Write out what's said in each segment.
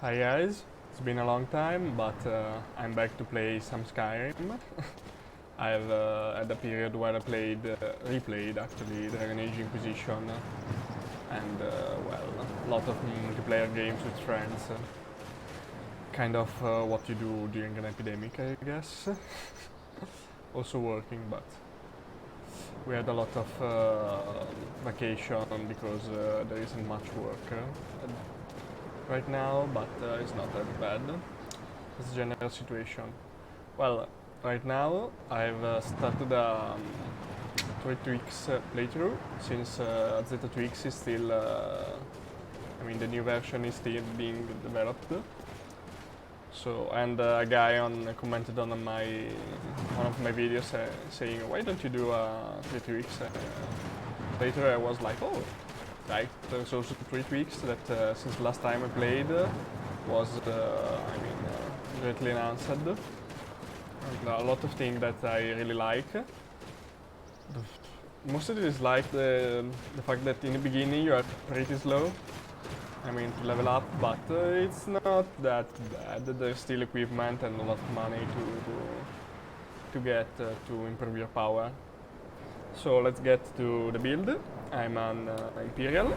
Hi guys, it's been a long time, but I'm back to play some Skyrim. I've had a period where I replayed actually Dragon Age Inquisition, and well, a lot of multiplayer games with friends. Kind of what you do during an epidemic, I guess. Also working, but we had a lot of vacation because there isn't much work right now, but it's not that bad. It's a general situation. Well, right now I've started a 3Tweaks playthrough since Zeta Tweaks is still, I mean, the new version is still being developed. So, and a guy commented on one of my videos saying, why don't you do a 3Tweaks? Later I was like, oh, right, there's also 3Tweaks that since the last time I played was, greatly enhanced. And a lot of things that I really like. Most of it is like the fact that in the beginning you are pretty slow. I mean, to level up, but it's not that bad. There's still equipment and a lot of money to get to improve your power. So let's get to the build. I'm an Imperial,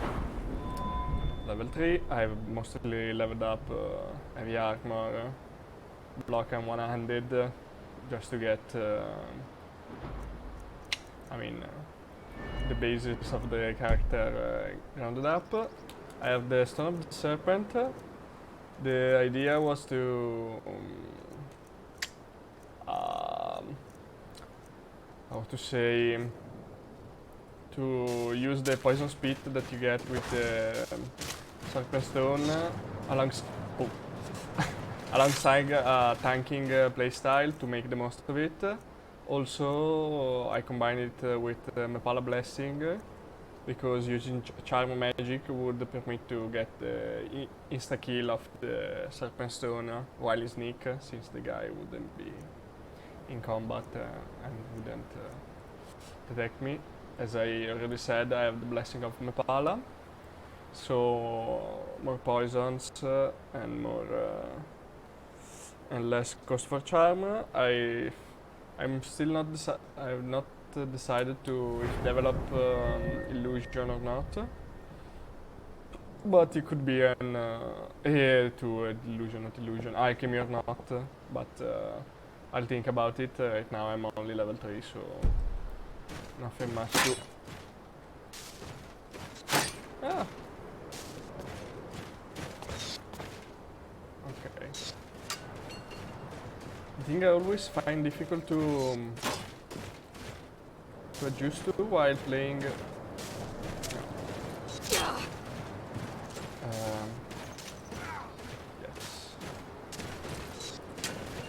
level 3. I've mostly leveled up heavy armor, block and one-handed, just to get, the basics of the character rounded up. I have the Stone of the Serpent. The idea was to to use the poison spit that you get with the Serpent Stone alongside tanking playstyle to make the most of it. Also, I combined it with Mephala Blessing, because using Charm Magic would permit to get the insta-kill of the Serpent Stone while he sneak, since the guy wouldn't be in combat and wouldn't detect me. As I already said, I have the Blessing of Mephala, so more poisons and less cost for Charm. I'm still not I've not decided to develop illusion or not, but it could be an illusion, not illusion, alchemy or not, but I'll think about it. Right now I'm only level 3, so nothing much to... Okay. The thing I always find difficult to adjust to while playing. Yes.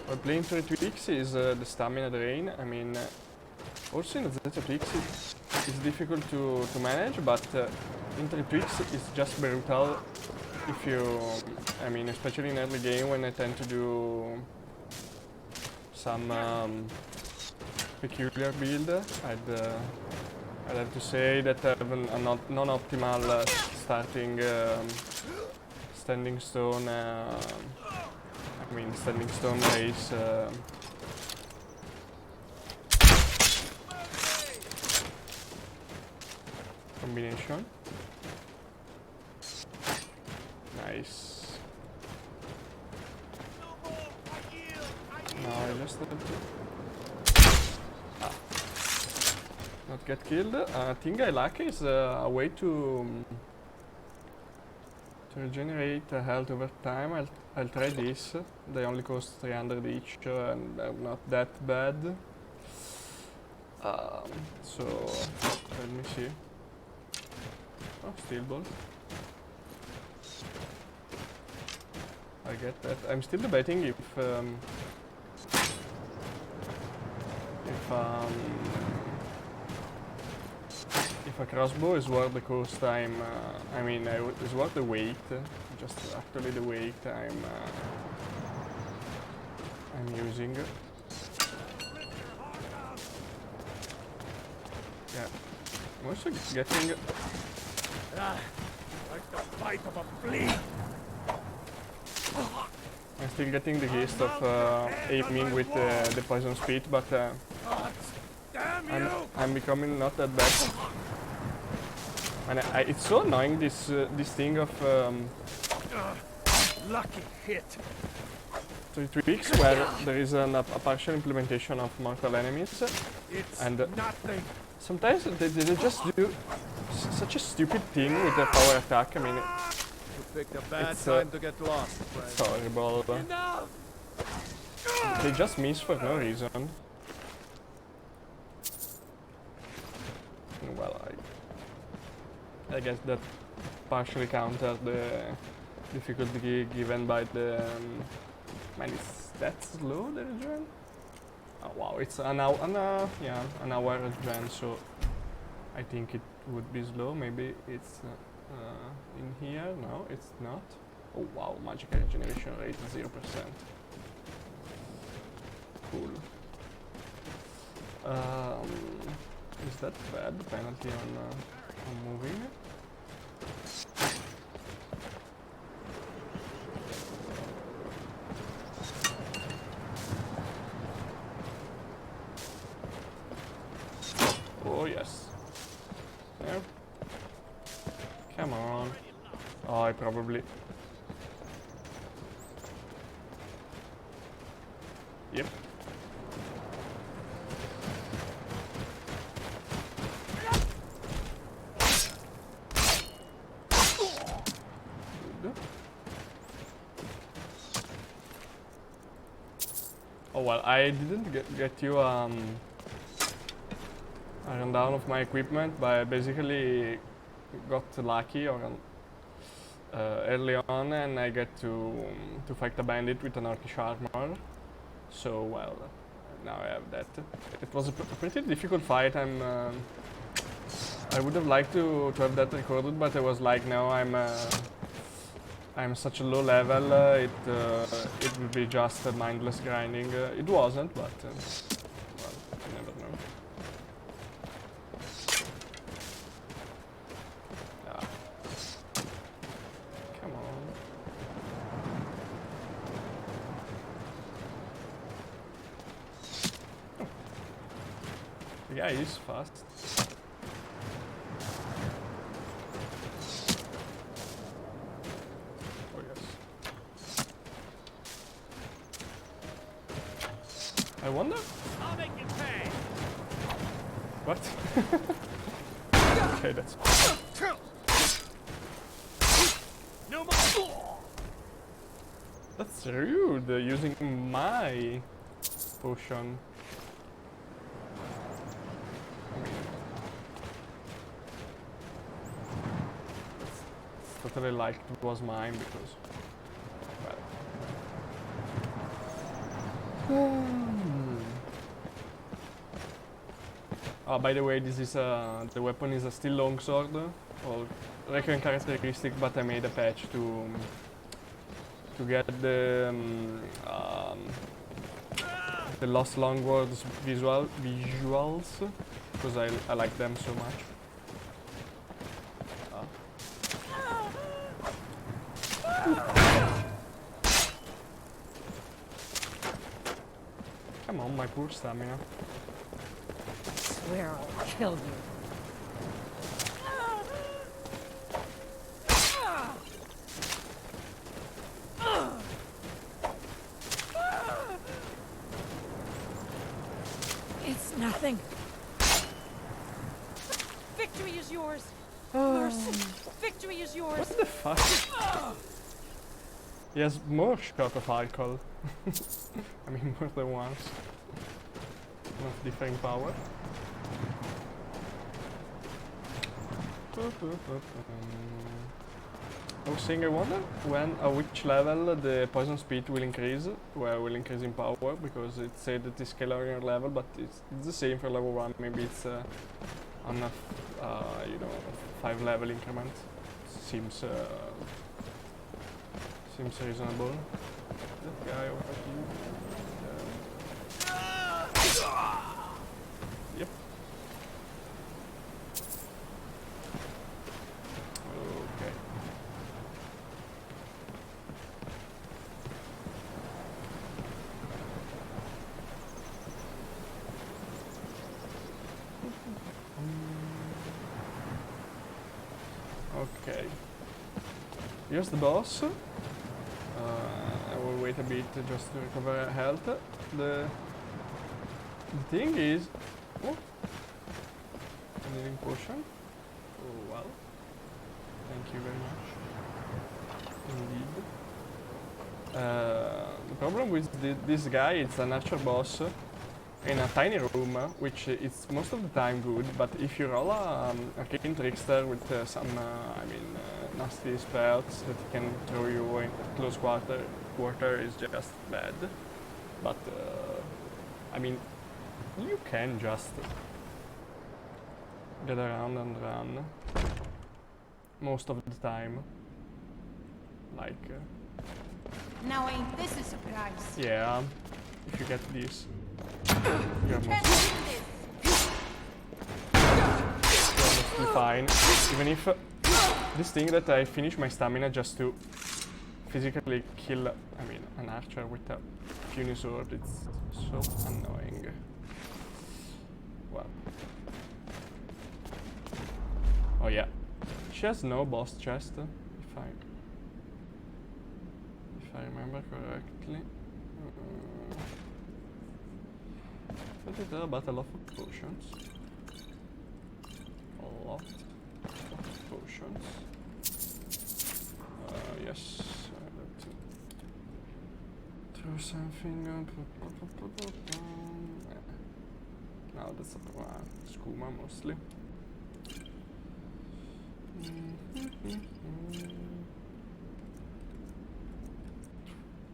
While playing 3Tweaks is the stamina drain. I mean, also in Zeta Tweaks it's difficult to manage, but in 3Tweaks it's just brutal. If you, especially in early game when I tend to do some peculiar build, I'd have to say that I have a non-optimal standing stone race. Combination. Nice. Now I just have to not get killed. A thing I like is a way to regenerate health over time. I'll try this. They only cost 300 each and they're not that bad. So let me see. Oh, steel bolt. I get that. I'm still debating if a crossbow is worth the cost is worth the weight. Just actually the weight I'm using. Yeah, I'm also getting like the bite of a flea. still getting the gist of aiming with the poison speed, but I'm becoming not that bad. And it's so annoying this thing of Lucky hit. 3Tweaks where there is a partial implementation of mortal enemies, and Nothing. sometimes they just do such a stupid thing with their power attack. I mean, You picked a bad It's, time to get lost, it's friend. horrible. Enough! They just miss for no reason. Well, I guess that partially counters the difficulty given by the. Man, is that slow, the regen? Oh wow, it's an hour, an hour regen, so I think it would be slow. Maybe it's in here. No, it's not. Oh wow, magic regeneration rate 0%. Cool. Is that bad? Penalty on moving? Oh yes. There. Come on. Oh, I probably. Yep. Good. Oh well, I didn't get you a rundown of my equipment, but I basically got lucky or early on, and I get to fight a bandit with an orcish armor. So well, now I have that. It was a pretty difficult fight. I would have liked to have that recorded, but I was like, no, I'm such a low level. It would be just mindless grinding. It wasn't, but well, you never know. Ah. Come on. Oh. The guy is fast. Oh yes. I wonder. I'll make you pay. What? Okay, that's. No more. That's rude, using my potion. I mean, it's totally like it was mine because, well. Oh, by the way, this is the weapon is a steel longsword, or Requiem characteristic, but I made a patch to get the Lost Longwords visuals because I like them so much. Come on, my poor stamina. I swear I'll kill you. It's nothing. Victory is yours. Mercy. Victory is yours. What the fuck? He has more shot of alcohol. I mean, more than once. Not differing power. I was saying, I wonder which level the poison speed will increase, where will increase in power, because it said that it's scalar in level, but it's the same for level 1. Maybe it's on a 5 level increment. Seems reasonable. That guy over here. Yep. Okay. here's the boss. I will wait a bit just to recover health. The thing is... Oh! I'm needing potion. Oh well. Thank you very much. Indeed. The problem with this guy, it's an archer boss in a tiny room, which is most of the time good, but if you roll a arcane trickster with some, nasty spells that can throw you in close quarter is just bad. But, I mean, you can just get around and run most of the time. Like, Now ain't this a surprise? yeah, if you get this, you're Can't mostly do this. fine. Even if this thing that I finish my stamina just to physically kill, an archer with a puny sword, it's so annoying. Well. Oh yeah. She has no boss chest, if I remember correctly. But it has a battle of potions. A lot of potions. Yes, I have to throw something. No, that's a skooma mostly.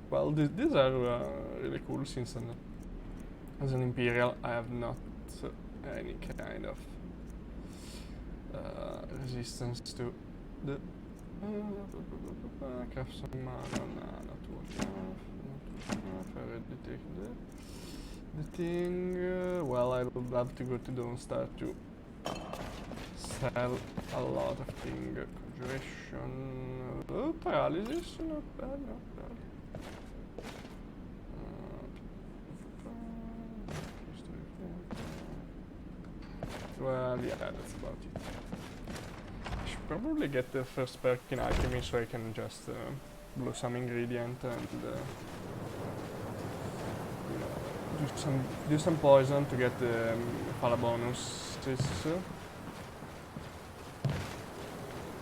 Well, these are really cool since as an Imperial I have not any kind of resistance to the craft some mana, not enough. I already take the thing. Well, I would love to go to Don't Star to sell a lot of things. Conjuration, paralysis, not bad, not bad. Well, yeah, that's about it. I should probably get the first perk in alchemy so I can just blow some ingredient and do some poison to get the Fala bonuses.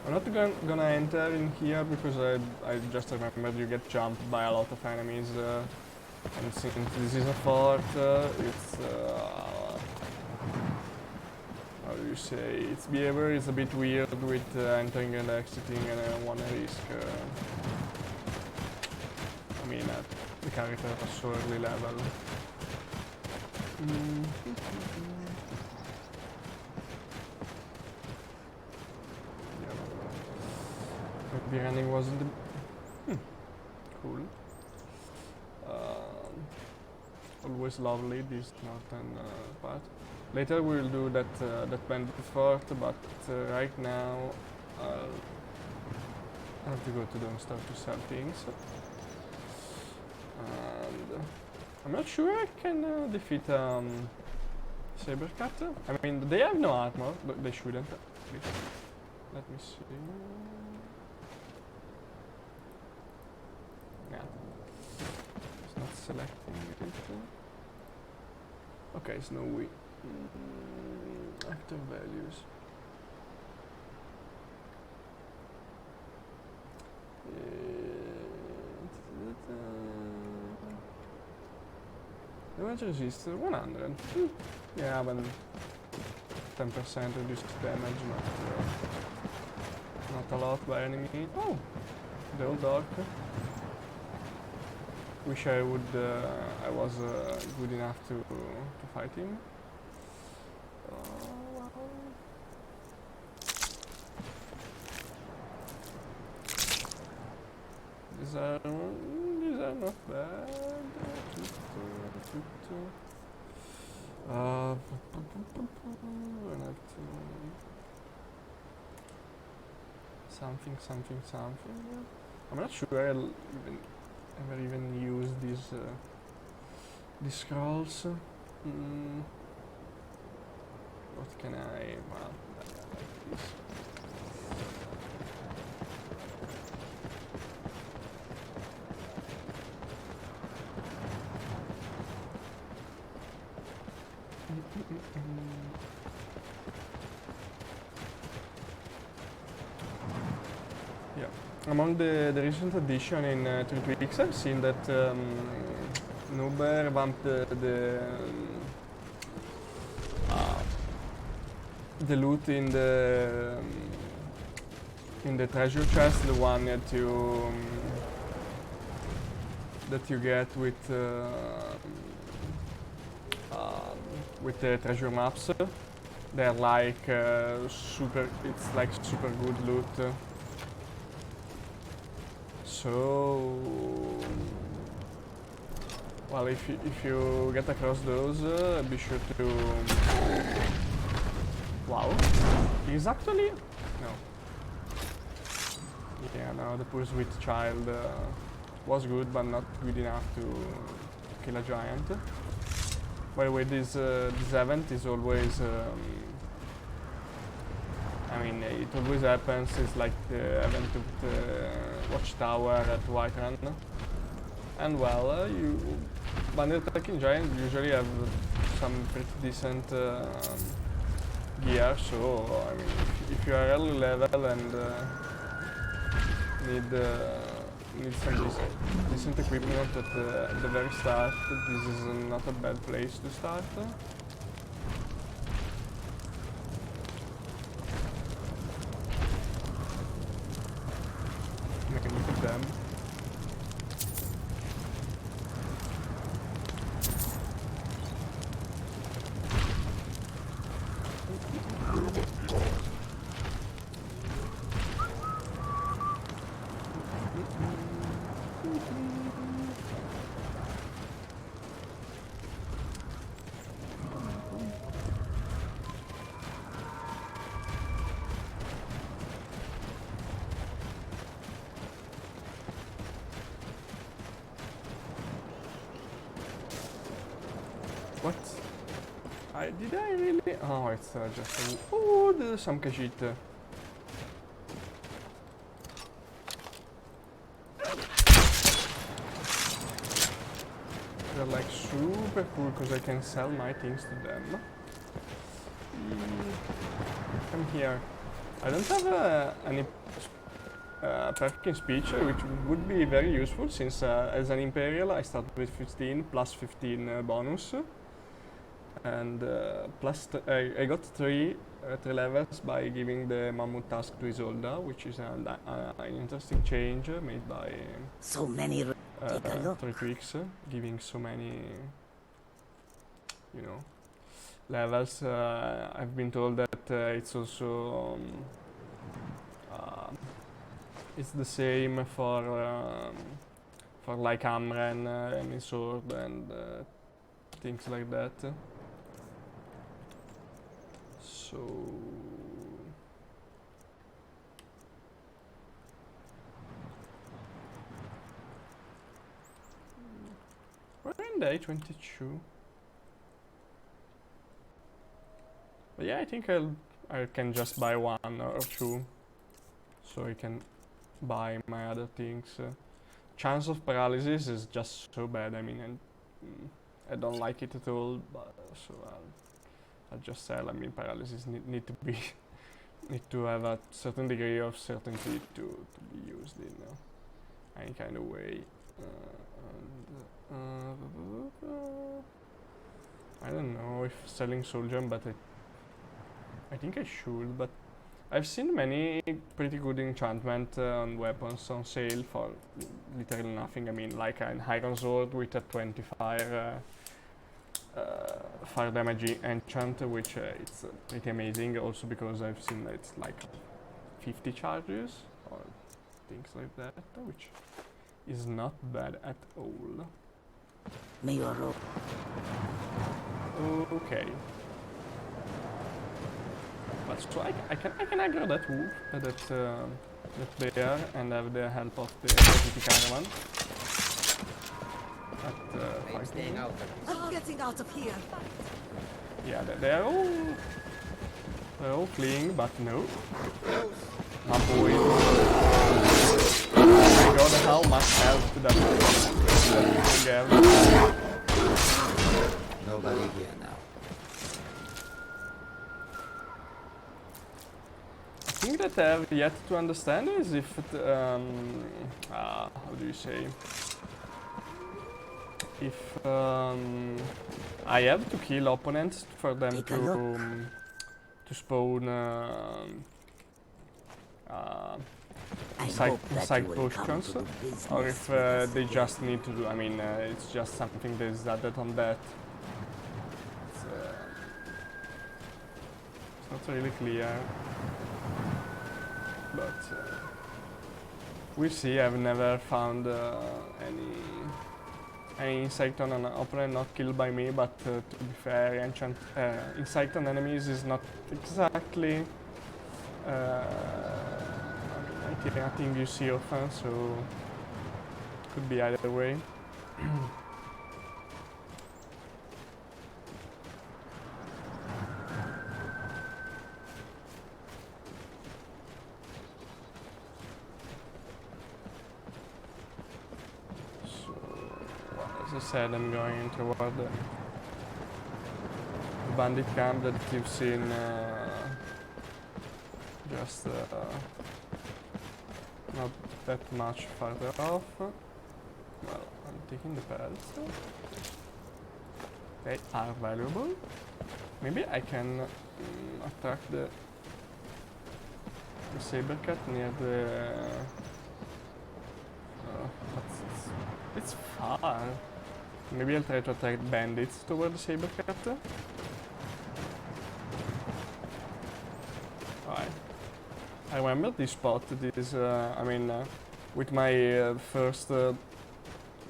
I'm not gonna enter in here because I just remembered you get jumped by a lot of enemies, and since this is a fort, it's how do you say, its behavior is a bit weird with entering and exiting, and I don't wanna risk the character at a so early level. Maybe running wasn't the cool. Always lovely this northern part. Later we will do that bandit fort, but right now I have to go to Don't Starve to sell things. And I'm not sure I can defeat Sabercat. I mean, they have no armor, but they shouldn't. Let me see. Yeah. It's not selecting it. Okay, Snowy. Active values. Damage resistor 100. Yeah, but 10% reduced damage, not a lot by enemy. Oh, the old dog. Wish I would. I was good enough to fight him. Well. These are not bad. Something. I'm not sure I'll ever even use these scrolls. What can I? Well, like this. among the recent addition in 3Tweaks, I've seen that Noob revamped the loot in the treasure chest, the one that you get with the treasure maps. They're like it's like super good loot. So, well, if you get across those, be sure to. Wow, he's actually no. Yeah, no, the poor sweet child was good, but not good enough to kill a giant. By the way, this event is always. I mean, it always happens. It's like the event of the Watchtower at Whiterun. And well, you bandit attacking giant usually have some pretty decent gear. So I mean, if you are early level and need some decent equipment at the very start, this is not a bad place to start. Look at them. What? Did I really? Oh, it's just a... Oh, there's some kajit. They're like super cool because I can sell my things to them. Come here. I don't have any perfect in speech, which would be very useful since as an Imperial I started with 15 plus 15 bonus. And I got three levels by giving the Mammoth task to Isolda, which is an interesting change made by so many 3Tweaks, giving so many, you know, levels. I've been told that it's also it's the same for like Amren and his sword and things like that. So we're in day 22. But yeah, I think I can just buy one or two, so I can buy my other things. Chance of paralysis is just so bad. I mean, I don't like it at all. But so I'll just sell. I mean, paralysis need to be need to have a certain degree of certainty to be used in any kind of way. I don't know if selling soul gem, but I think I should. But I've seen many pretty good enchantment on weapons on sale for literally nothing. I mean, like an iron sword with a 25 fire damage enchant, which it's pretty amazing. Also because I've seen it's like 50 charges or things like that, which is not bad at all. Okay. But so I can aggro that wolf, that bear, and have the help of the deputy caravan. I'm staying out. I'm getting out of here. Yeah, they're all fleeing, but no. My boy. Oh my god, how much health did that gave? Nobody here now. I thing that I have yet to understand is if it, how do you say? If I have to kill opponents for them Take a look. to spawn I side hope that you will come potions, to do business or if with us they again. just need to do. I mean, it's just something that is added on that. It's not really clear, but we'll see. I've never found any insect on an opponent not killed by me, but to be fair, insect on enemies is not exactly a thing you see often, so could be either way. As I said, I'm going toward the bandit camp that you've seen just not that much farther off. Well, I'm taking the pelts. They are valuable. Maybe I can attack the saber cat near the... but it's far. Maybe I'll try to attack bandits toward the saber cat. Alright. I remember this spot. This, I mean, with my first,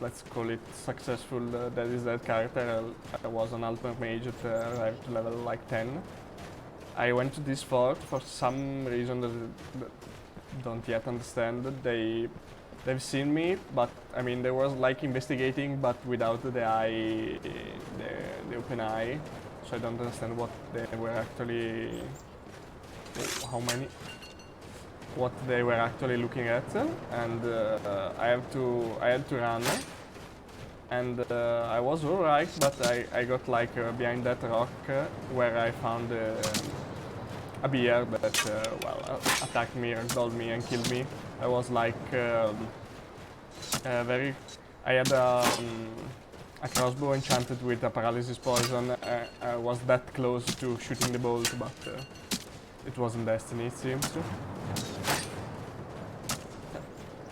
let's call it successful, that is that character. I was an ultimate mage at arrived to level like 10. I went to this fort for some reason that don't yet understand. They've seen me, but I mean there was like investigating, but without the eye, the open eye. So I don't understand what they were actually, what they were actually looking at. And I had to run, and I was alright, but I got like behind that rock where I found a bear that well attacked me, ragdolled me, and killed me. I was like I had a crossbow enchanted with a paralysis poison. I was that close to shooting the bolt, but it wasn't destiny, it seems.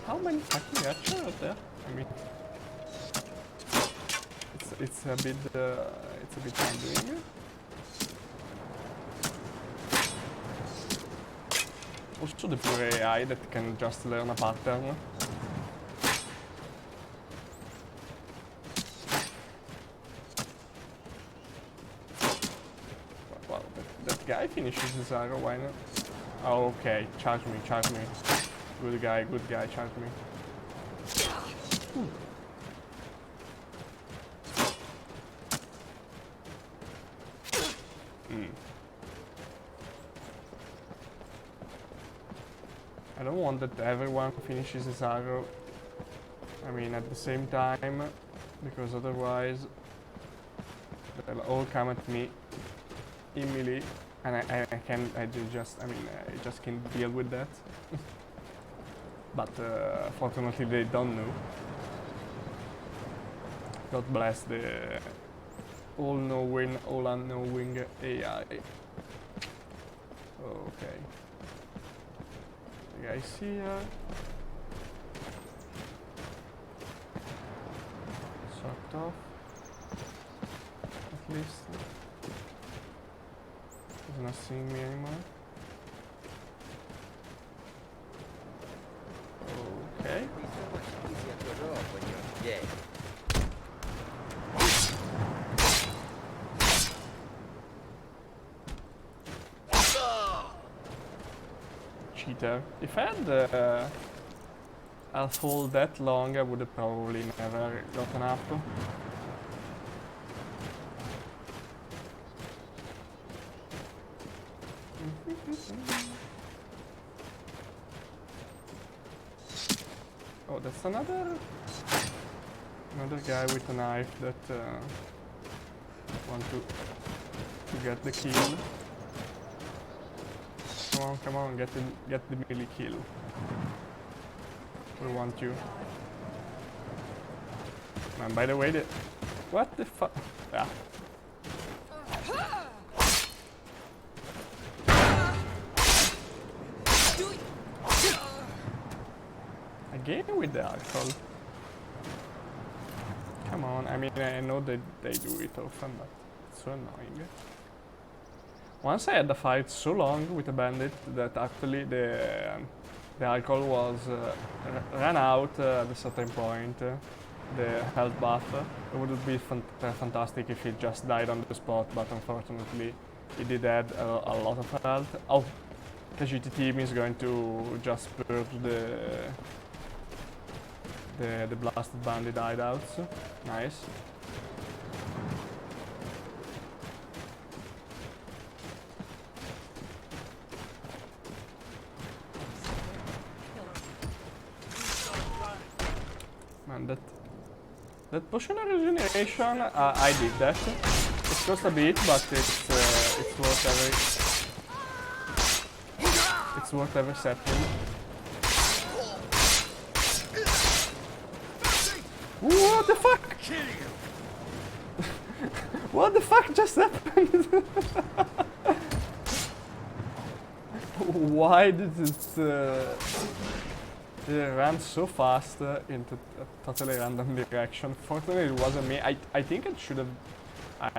How many fucking archers are there? I mean, it's a bit humbling. Also the pure AI that can just learn a pattern. Well, that guy finishes his arrow, why not? Oh, okay, charge me. Good guy, charge me. I don't want that everyone finishes his arrow, I mean at the same time, because otherwise they'll all come at me in melee, and I just can't deal with that. But fortunately they don't know. God bless the all-knowing, all-unknowing AI. Okay. The guys here. Sort of. At least. He's not seeing me anymore. Okay. It'd be so much easier to rob when you're dead. Cheater. If I had a fall that long, I would have probably never gotten up. Oh, that's another guy with a knife that want to get the kill. come on, get the melee kill. We want you. And by the way, what the fuck? Yeah. Again with the alcohol. Come on, I mean, I know that they do it often, but it's so annoying. Once I had a fight so long with a bandit that actually the alcohol was ran out at a certain point, the health buff. It would be fantastic if he just died on the spot, but unfortunately he did add a lot of health. Oh, casualty team is going to just purge the blasted bandit hideouts. Nice. Man, that potion of regeneration, I did that. It cost a bit, but it's worth every second. What the fuck? What the fuck just happened? Why did it ran so fast into a totally random direction? Fortunately, it wasn't me. I think it should have. I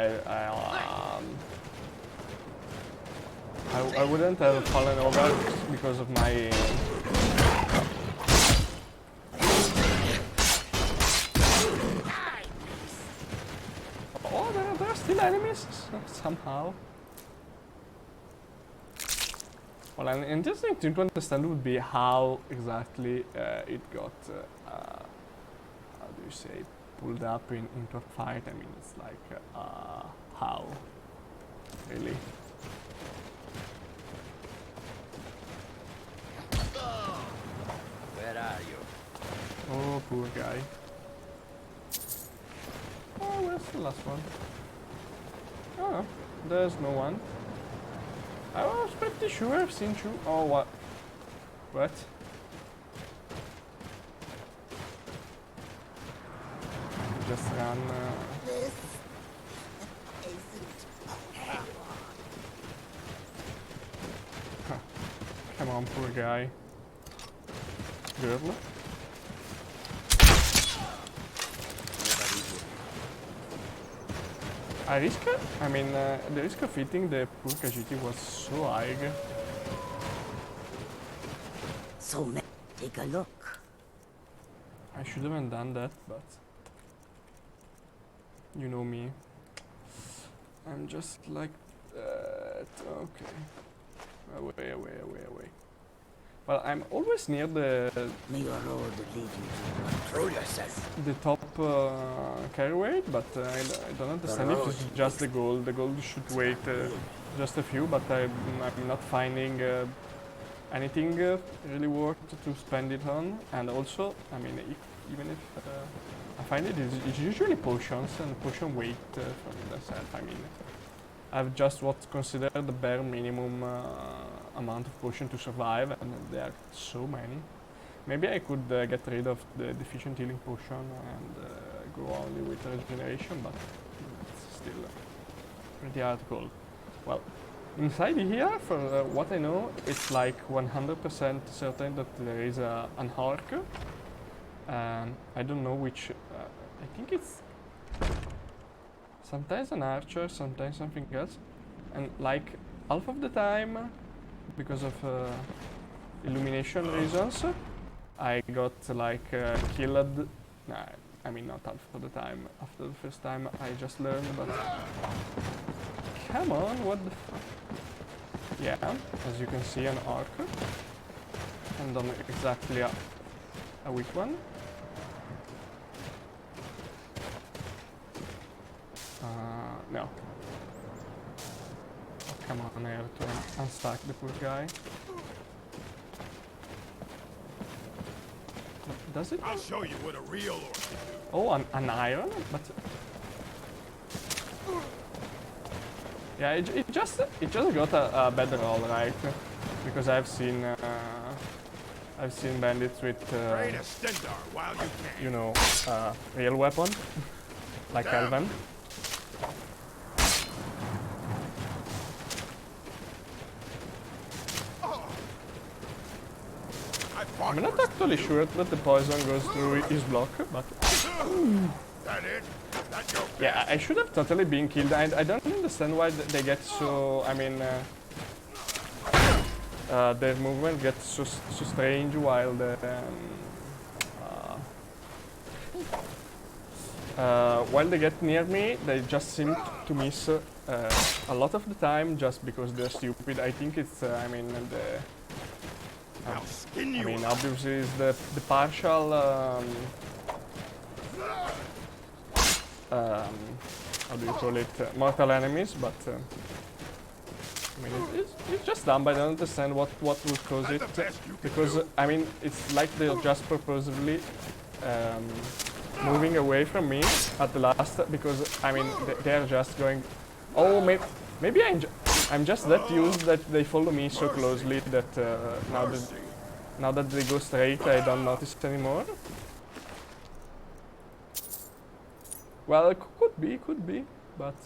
wouldn't have fallen over because of my. Oh, there are still enemies somehow. Well, an interesting thing to understand would be how exactly it got, how do you say, pulled up into a fight. I mean, it's like, how? Really? Where are you? Oh, poor guy. Oh, where's the last one? Oh, there's no one. I was pretty sure I've seen you. Oh, what? What? Just ran. This isn't okay. Come on, poor guy. Girl. I mean, the risk of hitting the poor casualty was so high. So, take a look. I should have done that, but you know me. I'm just like that. Okay. Away. Well, I'm always near May your road lead you to Throw yourself. the top carry weight, but I don't understand if it's just the gold. The gold should wait just a few, but I'm not finding anything really worth to spend it on. And also, I mean, even if I find it's usually potions and potion weight from themselves. I mean, I have just what's considered the bare minimum amount of potion to survive, and there are so many. Maybe I could get rid of the deficient healing potion and go only with regeneration, but it's still pretty hard goal. Well, inside here, for what I know, it's like 100% certain that there is an orc. I don't know which. I think it's sometimes an archer, sometimes something else, and like half of the time, because of illumination reasons, I got like killed. Nah, I mean not half of the time. After the first time, I just learned. But come on, what the fuck? Yeah, as you can see, an arc, and on exactly a weak one. No. Oh, come on, I have to unstack the poor guy. Does it? I'll show you what a real orc can do. Oh, an iron? But yeah, it just got a better roll, right? because I've seen bandits with Train a Stendar while you can. you know, real weapon like Damn. Elven. I'm not actually sure that the poison goes through his block, but That it? That your yeah, I should have totally been killed. I don't understand why they get so. I mean, their movement gets so strange while while they get near me. They just seem to miss a lot of the time just because they're stupid. I think it's. I mean, I'll skin I you. mean, obviously, it's the partial. How do you call it? Mortal enemies, but I mean, it's just dumb. I don't understand what would cause it. That's the best you can Because do. I mean, it's like they're just purposefully moving away from me at the last. Because I mean, they're just going. Oh, maybe I'm just that used that they follow me so closely that now that they go straight, I don't notice it anymore. Well, it could be, but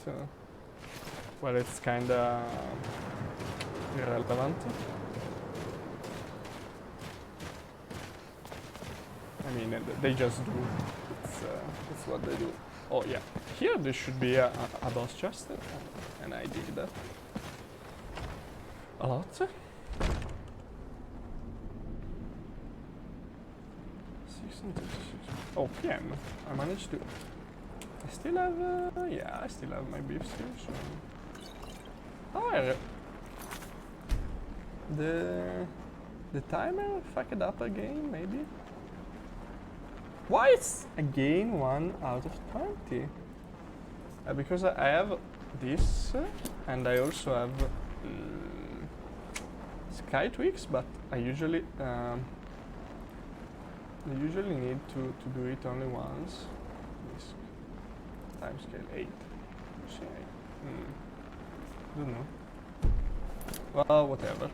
well, it's kinda irrelevant. I mean, they just do. It's what they do. Oh yeah, here there should be a boss chest, and I dig that a lot. 6 and 36. Oh, PM. I managed to. I still have, yeah, I still have my beef still, so. Oh, the timer fucked up again, maybe? Why it's again 1 out of 20? Because I have this, and I also have 3Tweaks, but I usually need to do it only once. This time scale 8. Don't know. Well, whatever.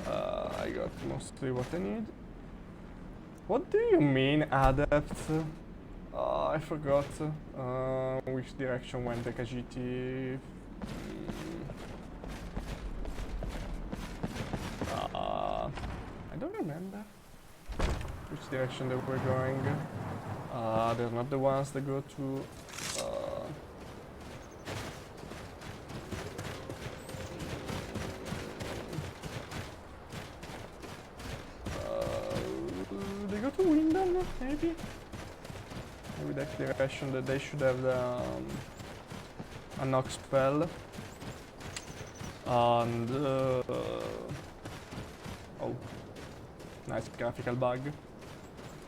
I got mostly what I need. What do you mean, adept? Oh, I forgot. Which direction went the Khajiit? I don't remember which direction they were going. They're not the ones that go to. They go to Windham, maybe? Maybe that's the direction that they should have a knock spell. And oh, nice graphical bug.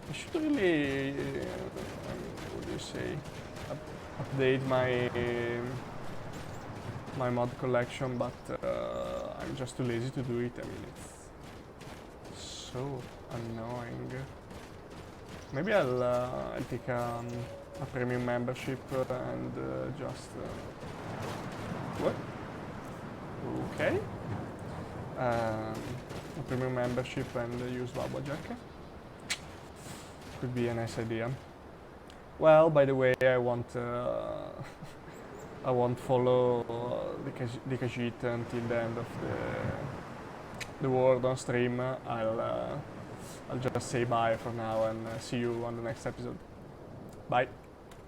I should really, what do you say, update my mod collection, but I'm just too lazy to do it. I mean, it's so annoying. Maybe I'll take a premium membership and just what? Okay. A premium membership and use Wawajack. Could be a nice idea. Well, by the way, I won't follow the Khajiit until the end of the world on stream. I'll just say bye for now and see you on the next episode. Bye.